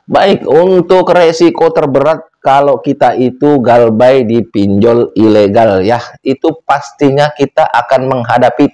Baik, untuk resiko terberat kalau kita itu galbay di pinjol ilegal ya, itu pastinya kita akan menghadapi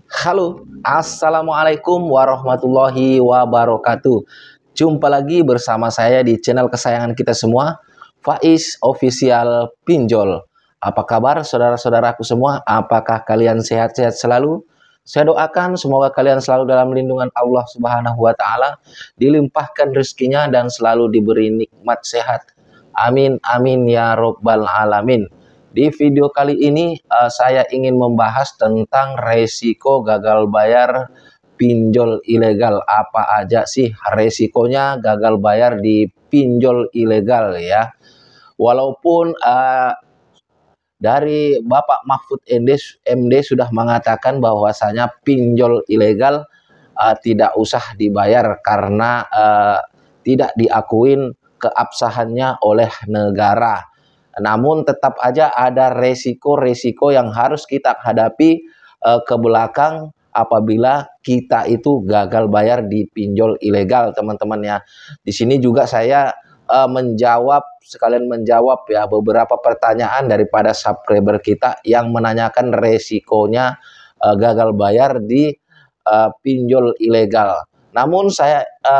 Halo, Assalamualaikum warahmatullahi wabarakatuh. Jumpa lagi bersama saya di channel kesayangan kita semua, Faiz Official Pinjol. Apa kabar saudara-saudaraku semua? Apakah kalian sehat-sehat selalu? Saya doakan semoga kalian selalu dalam lindungan Allah Subhanahu wa Ta'ala, dilimpahkan rezekinya dan selalu diberi nikmat sehat. Amin amin ya robbal alamin. Di video kali ini saya ingin membahas tentang resiko gagal bayar pinjol ilegal. Apa aja sih resikonya gagal bayar di pinjol ilegal ya? Walaupun dari Bapak Mahfud MD sudah mengatakan bahwasanya pinjol ilegal tidak usah dibayar karena tidak diakuin keabsahannya oleh negara. Namun tetap aja ada resiko-resiko yang harus kita hadapi ke belakang apabila kita itu gagal bayar di pinjol ilegal, teman-teman ya. Di sini juga saya sekalian menjawab ya beberapa pertanyaan daripada subscriber kita yang menanyakan resikonya gagal bayar di pinjol ilegal. Namun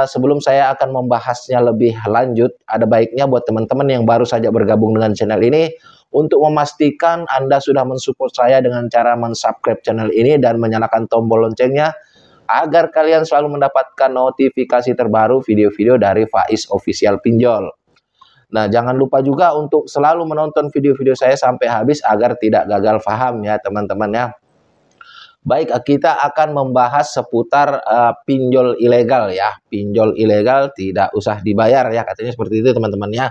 sebelum saya akan membahasnya lebih lanjut, ada baiknya buat teman-teman yang baru saja bergabung dengan channel ini untuk memastikan Anda sudah mensupport saya dengan cara mensubscribe channel ini dan menyalakan tombol loncengnya agar kalian selalu mendapatkan notifikasi terbaru video-video dari Faiz Official Pinjol. Nah, jangan lupa juga untuk selalu menonton video-video saya sampai habis agar tidak gagal paham ya teman-teman ya. Baik, kita akan membahas seputar pinjol ilegal ya. Pinjol ilegal tidak usah dibayar ya, katanya seperti itu teman-teman ya.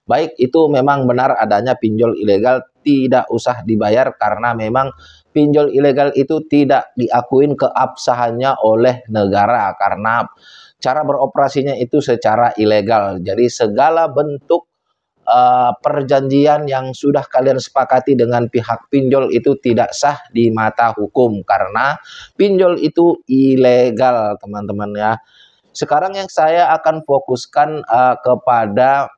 Baik, itu memang benar adanya pinjol ilegal tidak usah dibayar karena memang pinjol ilegal itu tidak diakuin keabsahannya oleh negara karena cara beroperasinya itu secara ilegal. Jadi segala bentuk perjanjian yang sudah kalian sepakati dengan pihak pinjol itu tidak sah di mata hukum karena pinjol itu ilegal teman-teman ya. Sekarang yang saya akan fokuskan kepada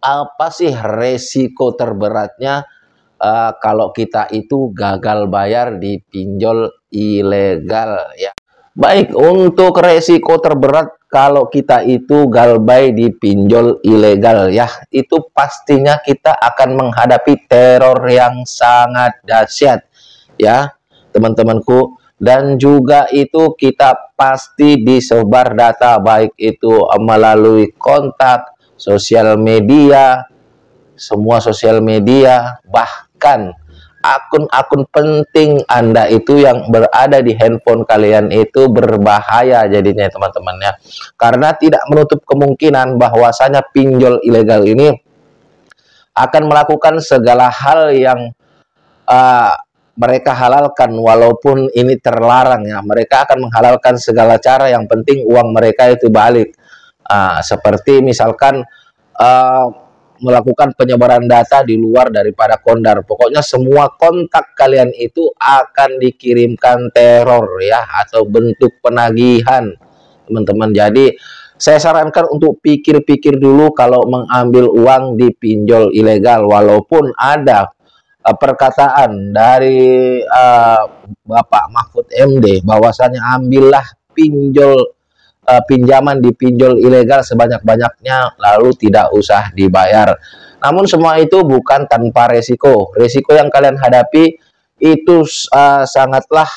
apa sih resiko terberatnya kalau kita itu gagal bayar di pinjol ilegal ya. Baik, untuk resiko terberat kalau kita itu galbay di pinjol ilegal ya, itu pastinya kita akan menghadapi teror yang sangat dahsyat ya teman-temanku, dan juga itu kita pasti disebar data baik itu melalui kontak, sosial media, semua sosial media, bahkan akun-akun penting Anda itu yang berada di handphone kalian itu berbahaya jadinya teman-teman ya. Karena tidak menutup kemungkinan bahwasanya pinjol ilegal ini akan melakukan segala hal yang mereka halalkan walaupun ini terlarang ya. Mereka akan menghalalkan segala cara, yang penting uang mereka itu balik. Seperti misalkan melakukan penyebaran data di luar daripada kondar. Pokoknya semua kontak kalian itu akan dikirimkan teror ya atau bentuk penagihan teman-teman. Jadi saya sarankan untuk pikir-pikir dulu kalau mengambil uang di pinjol ilegal, walaupun ada perkataan dari Bapak Mahfud MD bahwasanya ambillah pinjaman di pinjol ilegal sebanyak-banyaknya lalu tidak usah dibayar. Namun semua itu bukan tanpa resiko. Resiko yang kalian hadapi itu sangatlah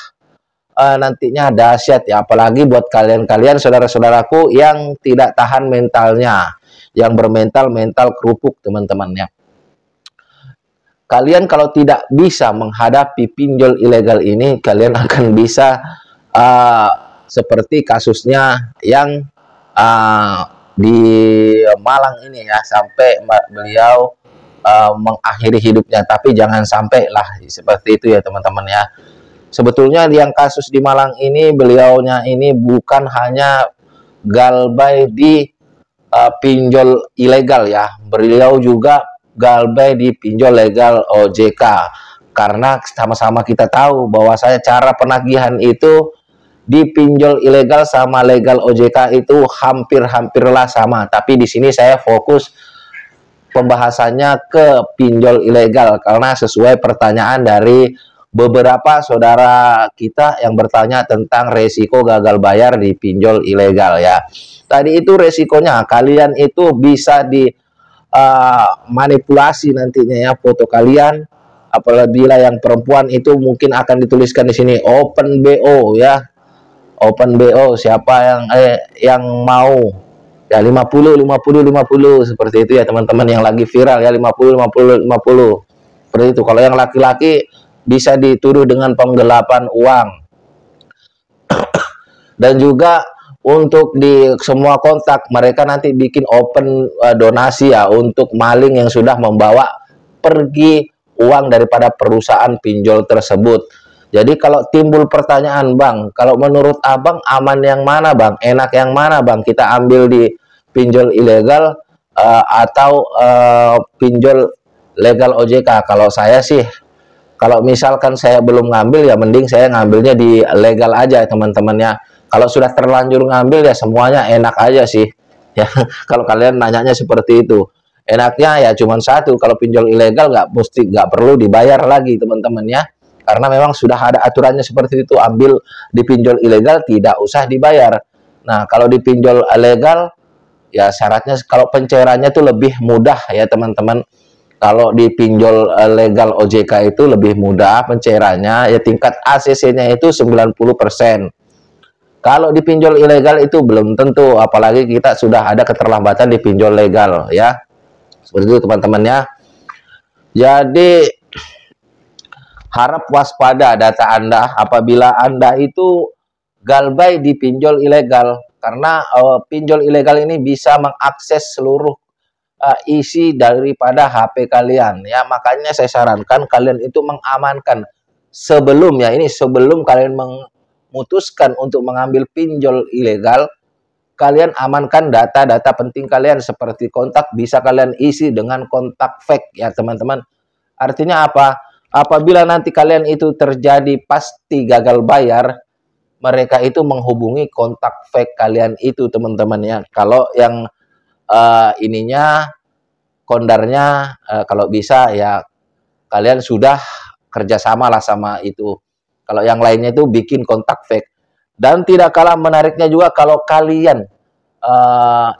nantinya dahsyat ya, apalagi buat kalian-kalian saudara-saudaraku yang tidak tahan mentalnya, yang bermental kerupuk teman-temannya. Kalian kalau tidak bisa menghadapi pinjol ilegal ini, kalian akan bisa seperti kasusnya yang di Malang ini ya, sampai beliau mengakhiri hidupnya. Tapi jangan sampai lah seperti itu ya teman-teman ya. Sebetulnya yang kasus di Malang ini, beliaunya ini bukan hanya galbay di pinjol ilegal ya, beliau juga galbay di pinjol legal OJK. Karena sama-sama kita tahu bahwa saya cara penagihan itu di pinjol ilegal sama legal OJK itu hampir-hampirlah sama. Tapi di sini saya fokus pembahasannya ke pinjol ilegal karena sesuai pertanyaan dari beberapa saudara kita yang bertanya tentang resiko gagal bayar di pinjol ilegal ya. Tadi itu resikonya kalian itu bisa di manipulasi nantinya ya foto kalian. Apabila yang perempuan itu mungkin akan dituliskan di sini open BO ya. Open BO siapa yang mau ya 50 seperti itu ya teman-teman yang lagi viral ya 50 seperti itu. Kalau yang laki-laki bisa dituduh dengan penggelapan uang. Dan juga untuk di semua kontak mereka nanti bikin open donasi ya untuk maling yang sudah membawa pergi uang daripada perusahaan pinjol tersebut. Jadi kalau timbul pertanyaan, Bang, kalau menurut Abang aman yang mana, Bang? Enak yang mana, Bang? Kita ambil di pinjol ilegal atau pinjol legal OJK? Kalau saya sih, kalau misalkan saya belum ngambil ya mending saya ngambilnya di legal aja, teman-temannya. Kalau sudah terlanjur ngambil ya semuanya enak aja sih. Ya, kalau kalian nanyanya seperti itu. Enaknya ya cuma satu, kalau pinjol ilegal nggak perlu dibayar lagi teman-teman ya, karena memang sudah ada aturannya seperti itu, ambil di pinjol ilegal tidak usah dibayar. Nah kalau di pinjol legal ya syaratnya kalau pencairannya itu lebih mudah ya teman-teman. Kalau di pinjol legal OJK itu lebih mudah pencairannya ya, tingkat ACC-nya itu 90%. Kalau di pinjol ilegal itu belum tentu, apalagi kita sudah ada keterlambatan di pinjol legal ya. Seperti itu teman-temannya. Jadi harap waspada data Anda apabila Anda itu galbay di pinjol ilegal, karena pinjol ilegal ini bisa mengakses seluruh isi daripada HP kalian ya. Makanya saya sarankan kalian itu mengamankan sebelum kalian memutuskan untuk mengambil pinjol ilegal, kalian amankan data-data penting kalian seperti kontak bisa kalian isi dengan kontak fake ya teman-teman. Artinya apa? Apabila nanti kalian itu terjadi pasti gagal bayar, mereka itu menghubungi kontak fake kalian itu teman-teman ya. Kalau yang kondarnya kalau bisa ya kalian sudah kerjasama lah sama itu. Kalau yang lainnya itu bikin kontak fake. Dan tidak kalah menariknya juga kalau kalian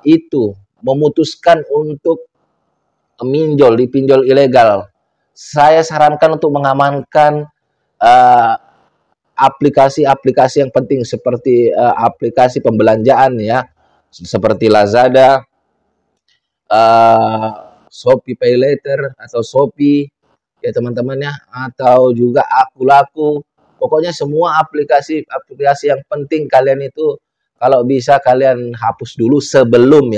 itu memutuskan untuk minjol di pinjol ilegal, saya sarankan untuk mengamankan aplikasi-aplikasi yang penting seperti aplikasi pembelanjaan ya, seperti Lazada, Shopee Pay Later atau Shopee ya teman-temannya, atau juga Akulaku. Pokoknya semua aplikasi yang penting kalian itu kalau bisa kalian hapus dulu sebelum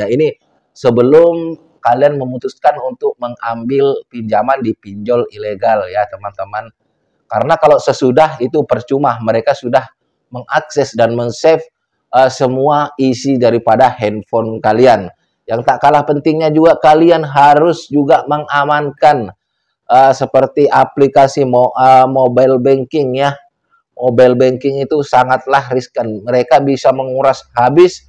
kalian memutuskan untuk mengambil pinjaman di pinjol ilegal ya teman-teman. Karena kalau sesudah itu percuma, mereka sudah mengakses dan men-save semua isi daripada handphone kalian. Yang tak kalah pentingnya juga kalian harus juga mengamankan seperti aplikasi mobile banking ya. Mobile banking itu sangatlah riskan. Mereka bisa menguras habis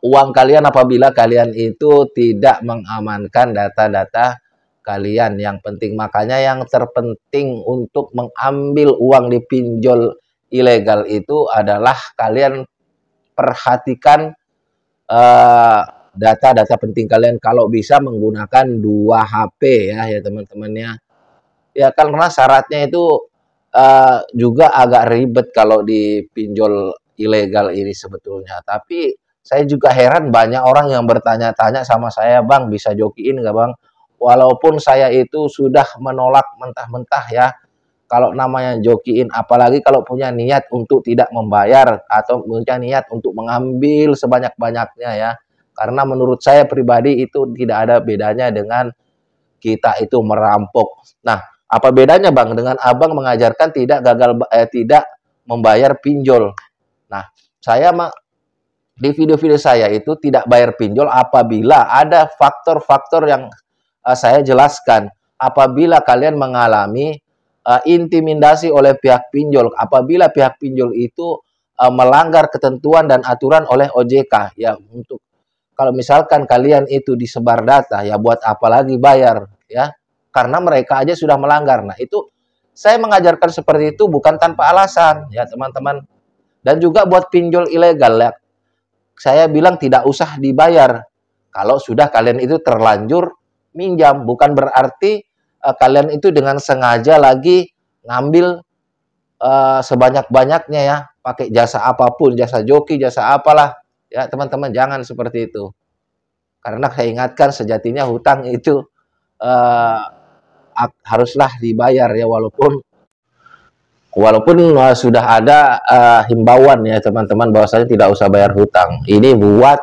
uang kalian apabila kalian itu tidak mengamankan data-data kalian yang penting. Makanya yang terpenting untuk mengambil uang di pinjol ilegal itu adalah kalian perhatikan data-data penting kalian. Kalau bisa menggunakan 2 HP ya teman-temannya. Ya karena syaratnya itu juga agak ribet kalau di pinjol ilegal ini sebetulnya. Tapi saya juga heran banyak orang yang bertanya-tanya sama saya, Bang bisa jokiin nggak Bang? Walaupun saya itu sudah menolak mentah-mentah ya, kalau namanya jokiin, apalagi kalau punya niat untuk tidak membayar atau punya niat untuk mengambil sebanyak-banyaknya ya. Karena menurut saya pribadi itu tidak ada bedanya dengan kita itu merampok. Nah, apa bedanya Bang dengan Abang mengajarkan tidak membayar pinjol? Nah, saya di video-video saya itu tidak bayar pinjol apabila ada faktor-faktor yang saya jelaskan. Apabila kalian mengalami intimidasi oleh pihak pinjol, apabila pihak pinjol itu melanggar ketentuan dan aturan oleh OJK, ya untuk kalau misalkan kalian itu disebar data, ya buat apa lagi bayar, ya? Karena mereka aja sudah melanggar. Nah, itu saya mengajarkan seperti itu bukan tanpa alasan, ya teman-teman. Dan juga buat pinjol ilegal, ya. Saya bilang tidak usah dibayar kalau sudah kalian itu terlanjur minjam. Bukan berarti kalian itu dengan sengaja lagi ngambil sebanyak-banyaknya ya, pakai jasa apapun, jasa joki, jasa apalah. Ya, teman-teman jangan seperti itu. Karena saya ingatkan sejatinya hutang itu haruslah dibayar ya, walaupun sudah ada himbauan ya teman-teman bahwasanya tidak usah bayar hutang. Ini buat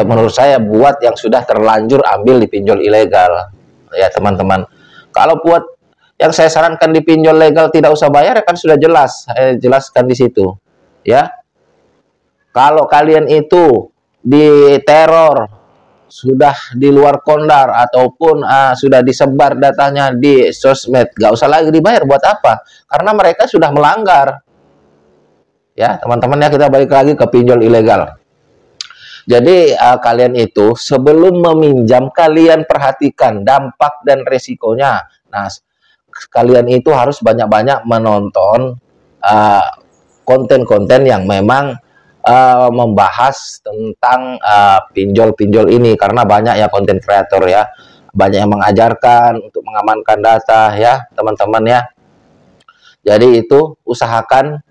menurut saya buat yang sudah terlanjur ambil di pinjol ilegal ya teman-teman. Kalau buat yang saya sarankan di pinjol legal tidak usah bayar, kan sudah jelas saya jelaskan di situ ya. Kalau kalian itu diteror, sudah di luar kondar ataupun sudah disebar datanya di sosmed, gak usah lagi dibayar. Buat apa? Karena mereka sudah melanggar. Ya teman-teman ya, kita balik lagi ke pinjol ilegal. Jadi kalian itu sebelum meminjam, kalian perhatikan dampak dan resikonya. Nah, kalian itu harus banyak-banyak menonton konten-konten yang memang membahas tentang pinjol-pinjol ini, karena banyak ya konten kreator ya, banyak yang mengajarkan untuk mengamankan data ya teman-teman ya. Jadi itu usahakan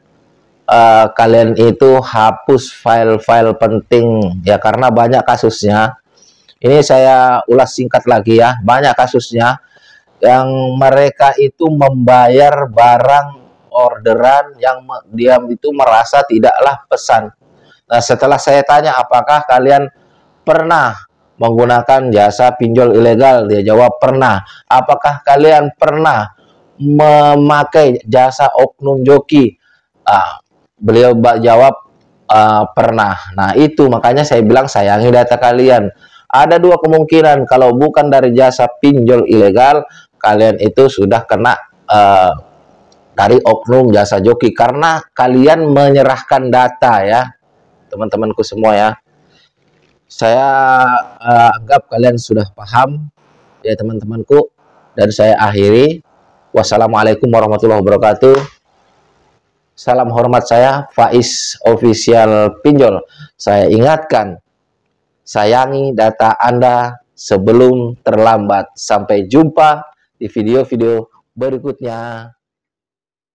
kalian itu hapus file-file penting ya, karena banyak kasusnya. Ini saya ulas singkat lagi ya, banyak kasusnya yang mereka itu membayar barang orderan yang dia itu merasa tidaklah pesan. Nah, setelah saya tanya apakah kalian pernah menggunakan jasa pinjol ilegal, dia jawab pernah. Apakah kalian pernah memakai jasa oknum joki? Beliau jawab pernah. Nah, itu makanya saya bilang sayangi data kalian. Ada dua kemungkinan, kalau bukan dari jasa pinjol ilegal, kalian itu sudah kena dari oknum jasa joki, karena kalian menyerahkan data ya teman-temanku semua ya. Saya anggap kalian sudah paham ya teman-temanku, dan saya akhiri. Wassalamualaikum warahmatullahi wabarakatuh. Salam hormat, saya Faiz Official Pinjol. Saya ingatkan, sayangi data Anda sebelum terlambat. Sampai jumpa di video-video berikutnya.